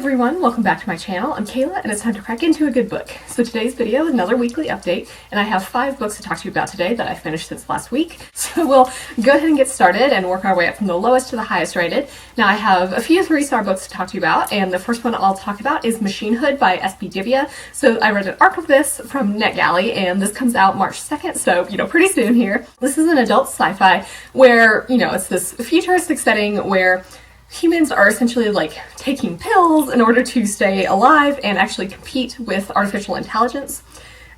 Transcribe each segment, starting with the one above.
everyone, welcome back to my channel. I'm Kayla and it's time to crack into a good book. So today's video is another weekly update and I have 5 books to talk to you about today that I finished since last week. So we'll go ahead and get started and work our way up from the lowest to the highest rated. Now I have a few 3-star books to talk to you about, and the first one I'll talk about is Machinehood by S.B. Divya. So I read an arc of this from NetGalley and this comes out March 2nd, so pretty soon here. This is an adult sci-fi where, it's this futuristic setting where humans are essentially like taking pills in order to stay alive and actually compete with artificial intelligence.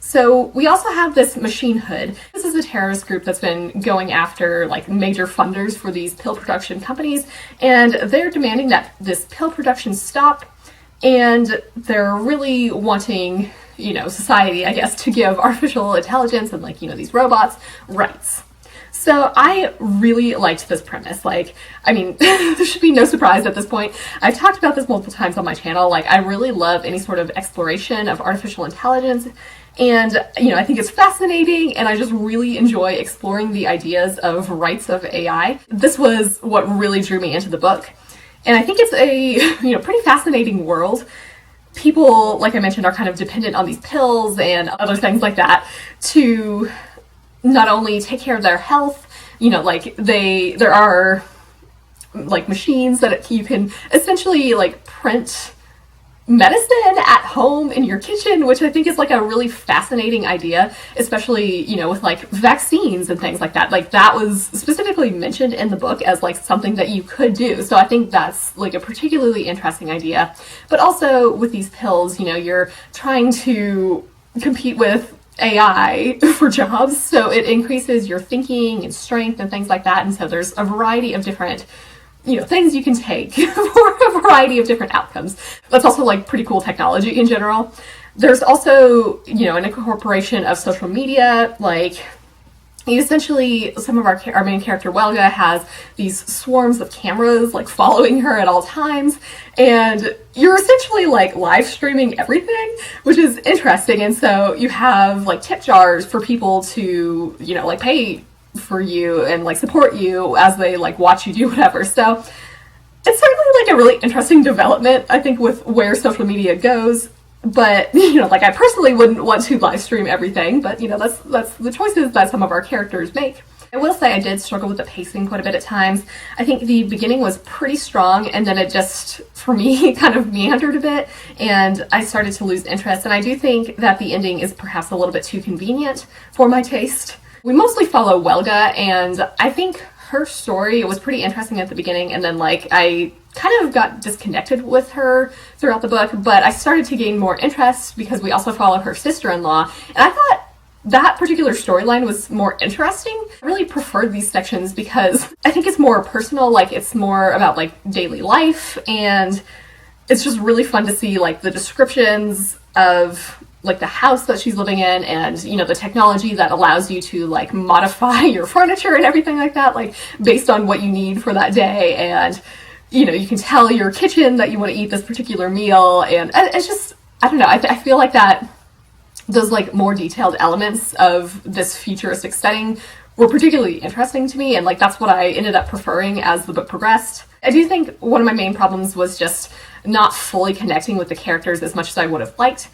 So we also have this Machinehood. This is a terrorist group that's been going after like major funders for these pill production companies, and they're demanding that this pill production stop, and they're really wanting, society, I guess, to give artificial intelligence and these robots rights. So I really liked this premise. There should be no surprise at this point. I've talked about this multiple times on my channel. I really love any sort of exploration of artificial intelligence. And, I think it's fascinating, and I just really enjoy exploring the ideas of rights of AI. This was what really drew me into the book. And I think it's a, pretty fascinating world. People, like I mentioned, are kind of dependent on these pills and other things like that to not only take care of their health, there are machines that you can essentially print medicine at home in your kitchen, which I think is a really fascinating idea, especially, with vaccines and things like that. That was specifically mentioned in the book as something that you could do. So I think that's a particularly interesting idea. But also with these pills, you're trying to compete with AI for jobs, so it increases your thinking and strength and things like that, and so there's a variety of different things you can take for a variety of different outcomes. That's also pretty cool technology in general. There's also an incorporation of social media. Essentially, some of our main character, Welga, has these swarms of cameras following her at all times, and you're essentially live streaming everything, which is interesting. And so you have tip jars for people to pay for you and support you as they watch you do whatever. So it's certainly a really interesting development, I think, with where social media goes. But, I personally wouldn't want to live stream everything, but, that's the choices that some of our characters make. I will say I did struggle with the pacing quite a bit at times. I think the beginning was pretty strong, and then it just, for me, kind of meandered a bit, and I started to lose interest. And I do think that the ending is perhaps a little bit too convenient for my taste. We mostly follow Welga, and I think her story was pretty interesting at the beginning, and then I kind of got disconnected with her throughout the book, but I started to gain more interest because we also follow her sister-in-law, and I thought that particular storyline was more interesting. I really preferred these sections because I think it's more personal, it's more about daily life, and it's just really fun to see the descriptions of the house that she's living in, and the technology that allows you to modify your furniture and everything like that, based on what you need for that day. And you can tell your kitchen that you want to eat this particular meal, and it's just, I don't know, I feel that those more detailed elements of this futuristic setting were particularly interesting to me, and that's what I ended up preferring as the book progressed. I do think one of my main problems was just not fully connecting with the characters as much as I would have liked.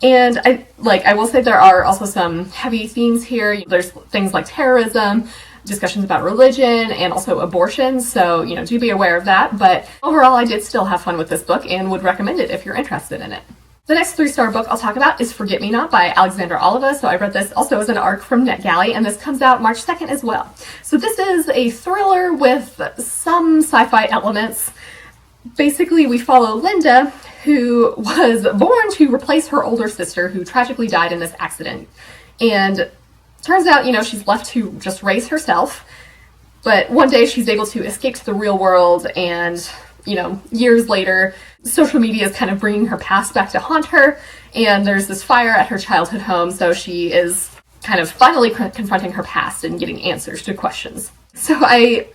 And I will say there are also some heavy themes here. There's things like terrorism, discussions about religion, and also abortion, so do be aware of that. But overall, I did still have fun with this book and would recommend it if you're interested in it. The next 3-star book I'll talk about is Forget Me Not by Alexandra Oliva. So I read this also as an arc from NetGalley, and this comes out March 2nd as well. So this is a thriller with some sci-fi elements. Basically, we follow Linda, who was born to replace her older sister, who tragically died in this accident. And turns out, she's left to just raise herself. But one day she's able to escape to the real world, and, years later, social media is kind of bringing her past back to haunt her. And there's this fire at her childhood home, so she is kind of finally confronting her past and getting answers to questions. So I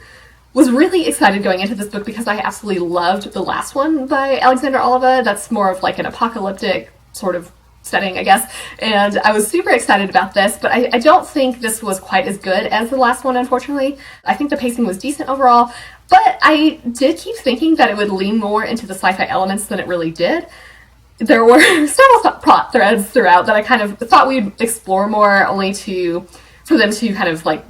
was really excited going into this book because I absolutely loved the last one by Alexandra Oliva. That's more of an apocalyptic sort of setting, I guess. And I was super excited about this, but I don't think this was quite as good as the last one, unfortunately. I think the pacing was decent overall, But I did keep thinking that it would lean more into the sci-fi elements than it really did. There were several plot threads throughout that I kind of thought we'd explore more, only for them to kind of like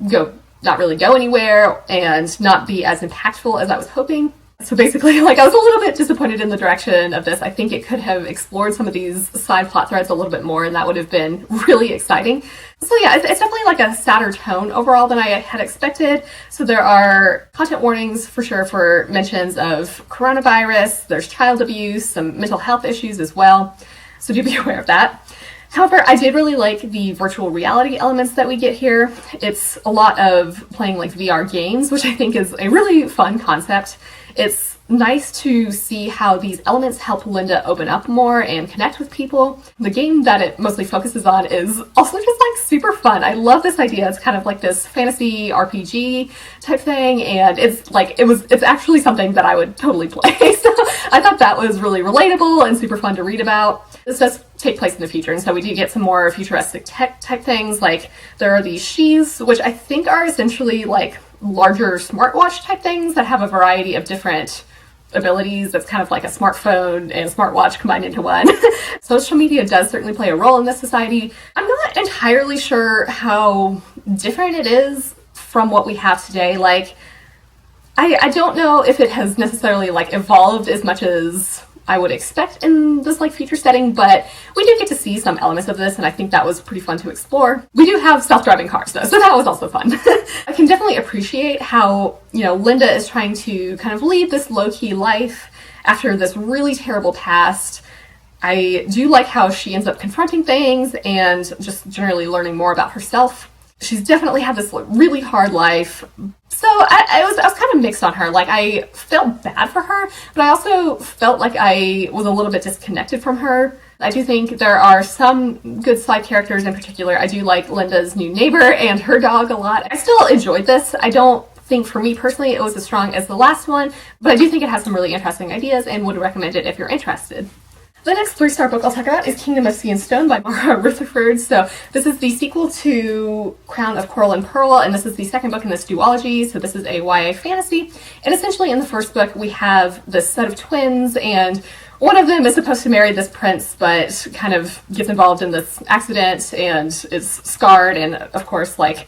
not really go anywhere and not be as impactful as I was hoping. So basically, like, I was a little bit disappointed in the direction of this. I think it could have explored some of these side plot threads a little bit more, and that would have been really exciting. So yeah, it's definitely like a sadder tone overall than I had expected. So there are content warnings for sure for mentions of coronavirus, there's child abuse, some mental health issues as well. So do be aware of that. However, I did really like the virtual reality elements that we get here. It's a lot of playing like VR games, which I think is a really fun concept. It's nice to see how these elements help Linda open up more and connect with people. The game that it mostly focuses on is also just like super fun. I love this idea. It's kind of like this fantasy RPG type thing, and it's actually something that I would totally play. So I thought that was really relatable and super fun to read about. This does take place in the future, and so we do get some more futuristic tech type things. Like there are these sheaths, which I think are essentially like larger smartwatch type things that have a variety of different abilities. That's kind of like a smartphone and smartwatch combined into one. Social media does certainly play a role in this society. I'm not entirely sure how different it is from what we have today. Like, I don't know if it has necessarily like evolved as much as I would expect in this like future setting, but we do get to see some elements of this, and I think that was pretty fun to explore. We do have self-driving cars though, so that was also fun. I can definitely appreciate how, Linda is trying to kind of lead this low-key life after this really terrible past. I do like how she ends up confronting things and just generally learning more about herself. She's definitely had this really hard life. So I was kind of mixed on her. Like, I felt bad for her, but I also felt like I was a little bit disconnected from her. I do think there are some good side characters in particular. I do like Linda's new neighbor and her dog a lot. I still enjoyed this. I don't think for me personally it was as strong as the last one, but I do think it has some really interesting ideas and would recommend it if you're interested. The next 3-star book I'll talk about is Kingdom of Sea and Stone by Rutherford. So this is the sequel to Crown of Coral and Pearl, and this is the second book in this duology. So this is a YA fantasy. And essentially in the first book we have this set of twins, and one of them is supposed to marry this prince, but kind of gets involved in this accident and is scarred. And of course, like,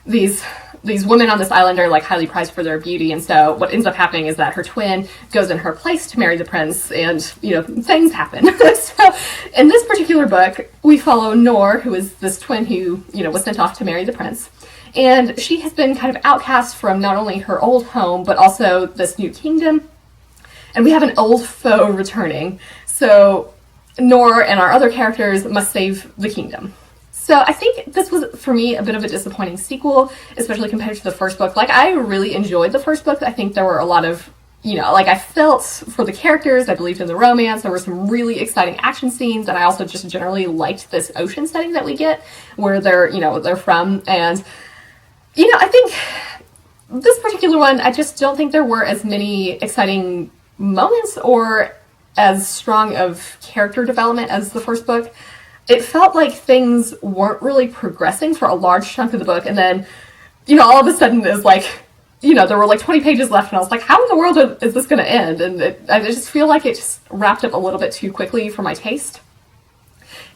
these women on this island are like highly prized for their beauty, and so what ends up happening is that her twin goes in her place to marry the prince, and things happen. So in this particular book we follow Nor, who is this twin who was sent off to marry the prince, and she has been kind of outcast from not only her old home but also this new kingdom, and we have an old foe returning. So Nor and our other characters must save the kingdom. So I think this was, for me, a bit of a disappointing sequel, especially compared to the first book. Like, I really enjoyed the first book. I think there were a lot of, I felt for the characters, I believed in the romance, there were some really exciting action scenes, and I also just generally liked this ocean setting that we get, where they're from. And, I think this particular one, I just don't think there were as many exciting moments or as strong of character development as the first book. It felt like things weren't really progressing for a large chunk of the book, and then, all of a sudden it was like, there were like 20 pages left, and I was like, how in the world is this going to end? And I just feel like it just wrapped up a little bit too quickly for my taste.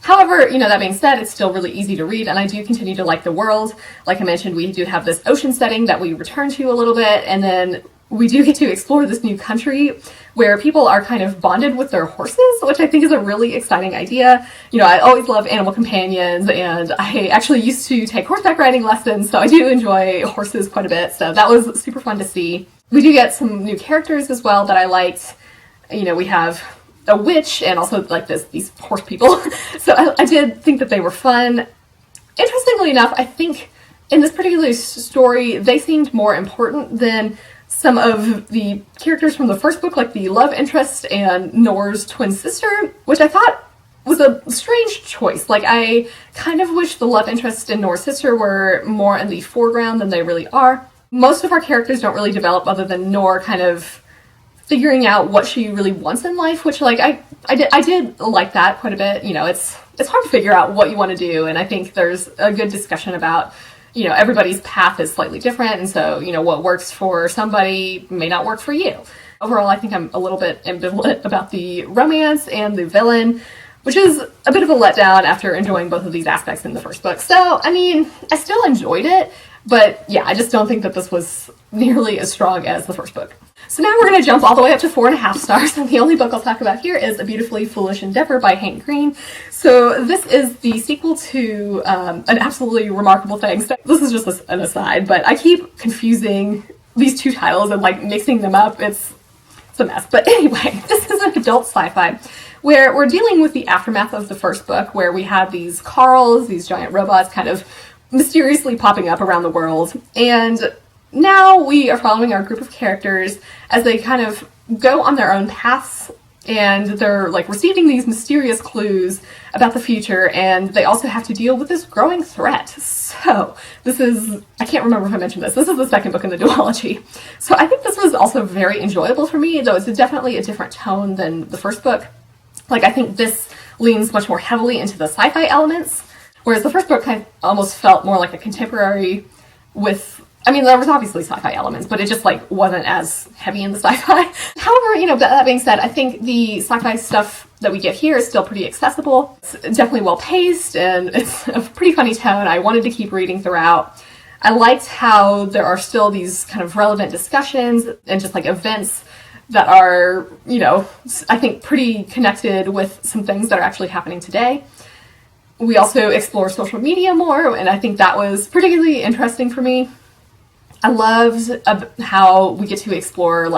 However, that being said, it's still really easy to read, and I do continue to like the world. Like I mentioned, we do have this ocean setting that we return to a little bit, and then we do get to explore this new country where people are kind of bonded with their horses, which I think is a really exciting idea. I always love animal companions, and I actually used to take horseback riding lessons, so I do enjoy horses quite a bit, so that was super fun to see. We do get some new characters as well that I liked. We have a witch and also like these horse people, so I did think that they were fun. Interestingly enough, I think in this particular story, they seemed more important than some of the characters from the first book, like the love interest and Nor's twin sister, which I thought was a strange choice. Like, I kind of wish the love interest and Nor's sister were more in the foreground than they really are. Most of our characters don't really develop other than Nor kind of figuring out what she really wants in life, which, like, I did like that quite a bit. It's hard to figure out what you want to do, and I think there's a good discussion about everybody's path is slightly different, and so, what works for somebody may not work for you. Overall, I think I'm a little bit ambivalent about the romance and the villain, which is a bit of a letdown after enjoying both of these aspects in the first book. So, I still enjoyed it, but yeah, I just don't think that this was nearly as strong as the first book. So now we're going to jump all the way up to 4.5 stars, and the only book I'll talk about here is A Beautifully Foolish Endeavor by Hank Green. So this is the sequel to an absolutely remarkable thing. So this is just an aside, but I keep confusing these two titles and mixing them up. It's a mess. But anyway, this is an adult sci-fi where we're dealing with the aftermath of the first book, where we had these Carls, these giant robots kind of mysteriously popping up around the world, and now we are following our group of characters as they kind of go on their own paths, and they're receiving these mysterious clues about the future, and they also have to deal with this growing threat. So this is, I can't remember if I mentioned this is the second book in the duology. So I think this was also very enjoyable for me, though it's definitely a different tone than the first book. I think this leans much more heavily into the sci-fi elements, whereas the first book kind of almost felt more like a contemporary with, there was obviously sci-fi elements, but it just wasn't as heavy in the sci-fi. However, that being said, I think the sci-fi stuff that we get here is still pretty accessible. It's definitely well paced, and it's a pretty funny tone. I wanted to keep reading throughout. I liked how there are still these kind of relevant discussions and just events that are, I think pretty connected with some things that are actually happening today. We also explore social media more, and I think that was particularly interesting for me. I loved how we get to explore,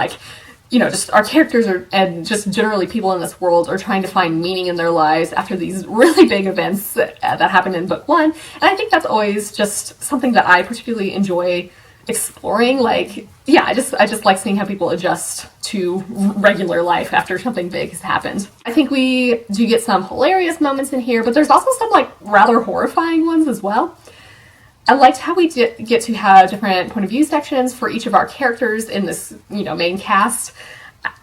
just our characters and just generally people in this world are trying to find meaning in their lives after these really big events that happened in book one. And I think that's always just something that I particularly enjoy exploring. I just like seeing how people adjust to regular life after something big has happened. I think we do get some hilarious moments in here, but there's also some rather horrifying ones as well. I liked how we get to have different point of view sections for each of our characters in this, main cast.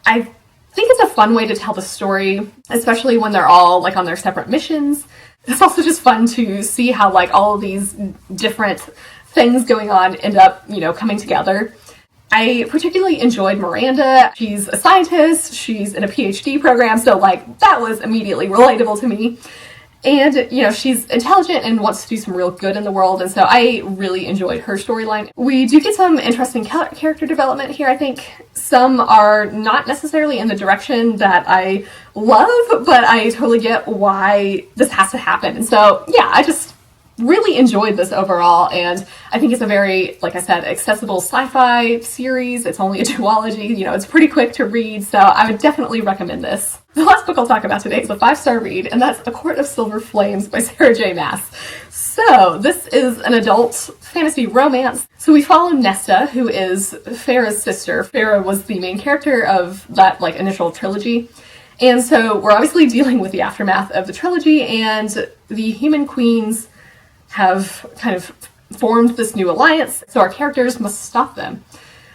I think it's a fun way to tell the story, especially when they're all on their separate missions. It's also just fun to see how all of these different things going on end up, coming together. I particularly enjoyed Miranda. She's a scientist, she's in a PhD program, so that was immediately relatable to me. And, she's intelligent and wants to do some real good in the world, and so I really enjoyed her storyline. We do get some interesting character development here. I think some are not necessarily in the direction that I love, but I totally get why this has to happen. And so, yeah, I just really enjoyed this overall, and I think it's a very, like I said, accessible sci-fi series. It's only a duology, it's pretty quick to read, so I would definitely recommend this. The last book I'll talk about today is a 5-star read, and that's A Court of Silver Flames by Sarah J. Maas. So this is an adult fantasy romance. So we follow Nesta, who is Farah's sister. Farah was the main character of that initial trilogy. And so we're obviously dealing with the aftermath of the trilogy, and the human queens have kind of formed this new alliance, so our characters must stop them.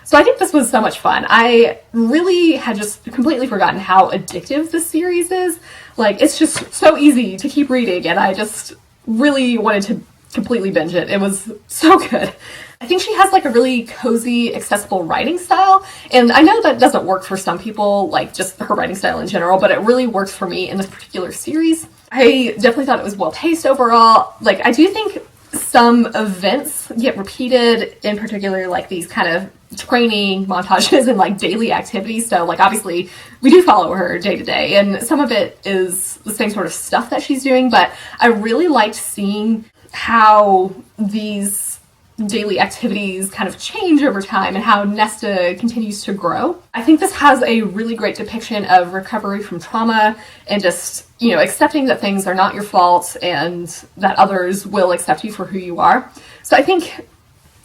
So I think this was so much fun. I really had just completely forgotten how addictive this series is. It's just so easy to keep reading, and I just really wanted to completely binge it. It was so good. I think she has a really cozy, accessible writing style, and I know that doesn't work for some people, just her writing style in general, but it really works for me in this particular series. I definitely thought it was well paced overall. I do think some events get repeated, in particular these kind of training montages and daily activities. So obviously we do follow her day to day, and some of it is the same sort of stuff that she's doing, but I really liked seeing how these daily activities kind of change over time and how Nesta continues to grow. I think this has a really great depiction of recovery from trauma and just, accepting that things are not your fault and that others will accept you for who you are. So I think,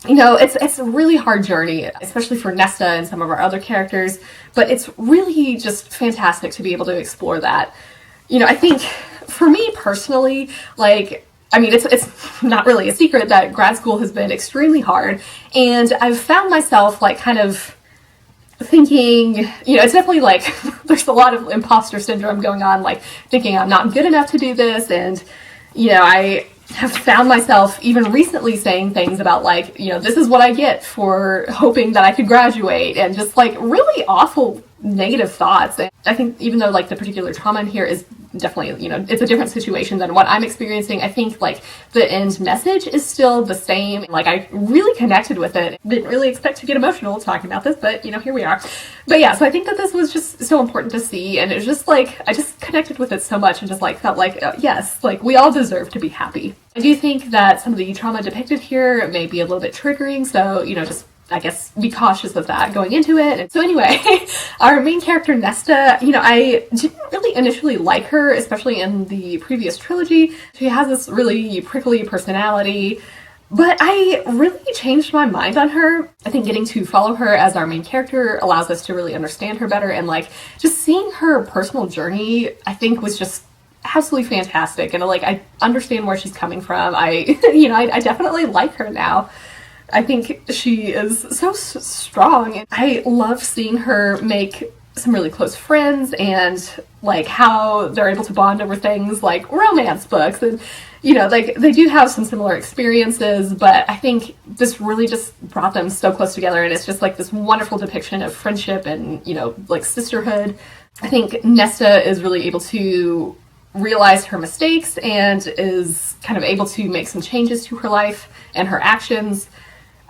it's a really hard journey, especially for Nesta and some of our other characters, but it's really just fantastic to be able to explore that. I think for me personally, it's not really a secret that grad school has been extremely hard, and I've found myself kind of thinking, it's definitely there's a lot of imposter syndrome going on, thinking I'm not good enough to do this, and I have found myself even recently saying things about like, you know, this is what I get for hoping that I could graduate, and just like really awful negative thoughts. And I think even though like the particular trauma in here is definitely, you know, it's a different situation than what I'm experiencing, I think like the end message is still the same. Like I really connected with it. Didn't really expect to get emotional talking about this, but you know, here we are. But yeah, so I think that this was just so important to see, and it was just like, I just connected with it so much and just like felt like, yes, like we all deserve to be happy. I do think that some of the trauma depicted here may be a little bit triggering, so, you know, just I guess be cautious of that going into it. And so anyway, our main character Nesta, you know, I didn't really initially like her, especially in the previous trilogy. She has this really prickly personality, but I really changed my mind on her. I think getting to follow her as our main character allows us to really understand her better, and like just seeing her personal journey, I think was just absolutely fantastic. And like I understand where she's coming from. You know, I definitely like her now. I think she is so strong. I love seeing her make some really close friends, and like how they're able to bond over things like romance books. And you know, like they do have some similar experiences, but I think this really just brought them so close together, and it's just like this wonderful depiction of friendship and, you know, like sisterhood. I think Nesta is really able to realize her mistakes and is kind of able to make some changes to her life and her actions.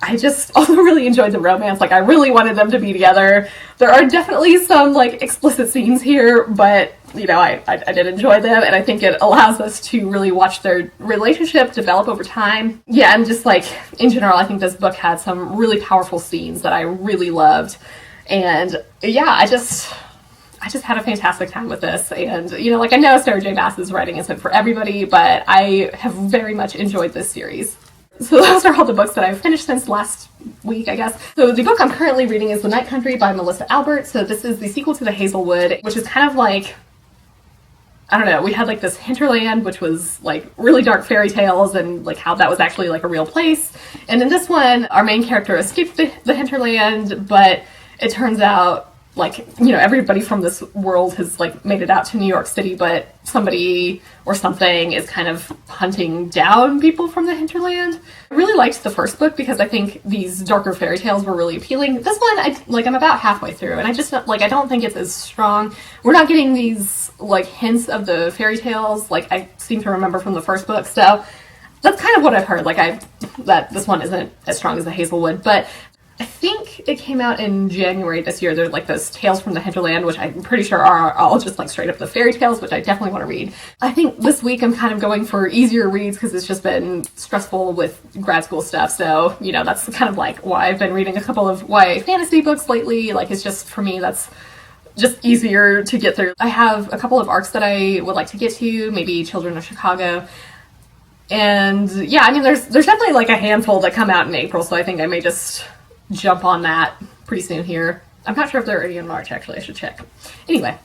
I just also really enjoyed the romance. Like I really wanted them to be together. There are definitely some like explicit scenes here, but you know, I did enjoy them, and I think it allows us to really watch their relationship develop over time. Yeah, and just like in general, I think this book had some really powerful scenes that I really loved. And yeah, I just had a fantastic time with this. And you know, like I know Sarah J. Maas's writing isn't for everybody, but I have very much enjoyed this series. So those are all the books that I've finished since last week, I guess. So the book I'm currently reading is The Night Country by Melissa Albert. So this is the sequel to The Hazelwood, which is kind of like, I don't know, we had like this hinterland, which was like really dark fairy tales and like how that was actually like a real place. And in this one, our main character escaped the hinterland, but it turns out like, you know, everybody from this world has like made it out to New York City, but somebody or something is kind of hunting down people from the hinterland. I really liked the first book because I think these darker fairy tales were really appealing. This one, I'm about halfway through, and I just like, I don't think it's as strong. We're not getting these like hints of the fairy tales like I seem to remember from the first book. So that's kind of what I've heard. Like that this one isn't as strong as the Hazelwood, but I think it came out in January this year. There's like those Tales from the Hinterland, which I'm pretty sure are all just like straight up the fairy tales, which I definitely want to read. I think this week I'm kind of going for easier reads because it's just been stressful with grad school stuff. So, you know, that's kind of like why I've been reading a couple of YA fantasy books lately. Like it's just, for me, that's just easier to get through. I have a couple of arcs that I would like to get to, maybe Children of Chicago. And yeah, I mean, there's definitely like a handful that come out in April, so I think I may just jump on that pretty soon here. I'm not sure if they're already in March, actually. I should check. Anyway.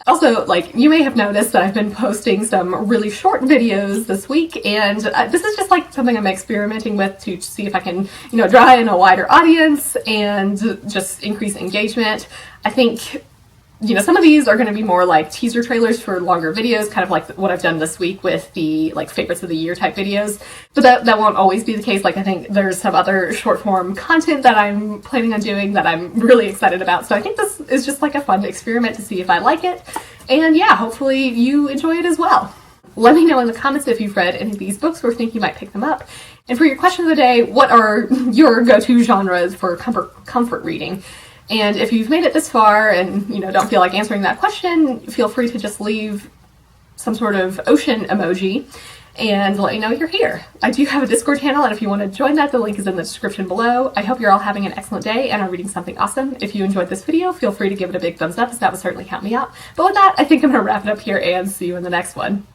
Also, like, you may have noticed that I've been posting some really short videos this week, and this is just like something I'm experimenting with to see if I can, you know, draw in a wider audience and just increase engagement. I think, you know, some of these are going to be more like teaser trailers for longer videos, kind of like what I've done this week with the like favorites of the year type videos. But that won't always be the case. Like I think there's some other short form content that I'm planning on doing that I'm really excited about. So I think this is just like a fun experiment to see if I like it. And yeah, hopefully you enjoy it as well. Let me know in the comments if you've read any of these books or think you might pick them up. And for your question of the day, what are your go-to genres for comfort reading? And if you've made it this far and, you know, don't feel like answering that question, feel free to just leave some sort of ocean emoji and let me know you're here. I do have a Discord channel, and if you want to join that, the link is in the description below. I hope you're all having an excellent day and are reading something awesome. If you enjoyed this video, feel free to give it a big thumbs up, as that would certainly help me out. But with that, I think I'm going to wrap it up here and see you in the next one.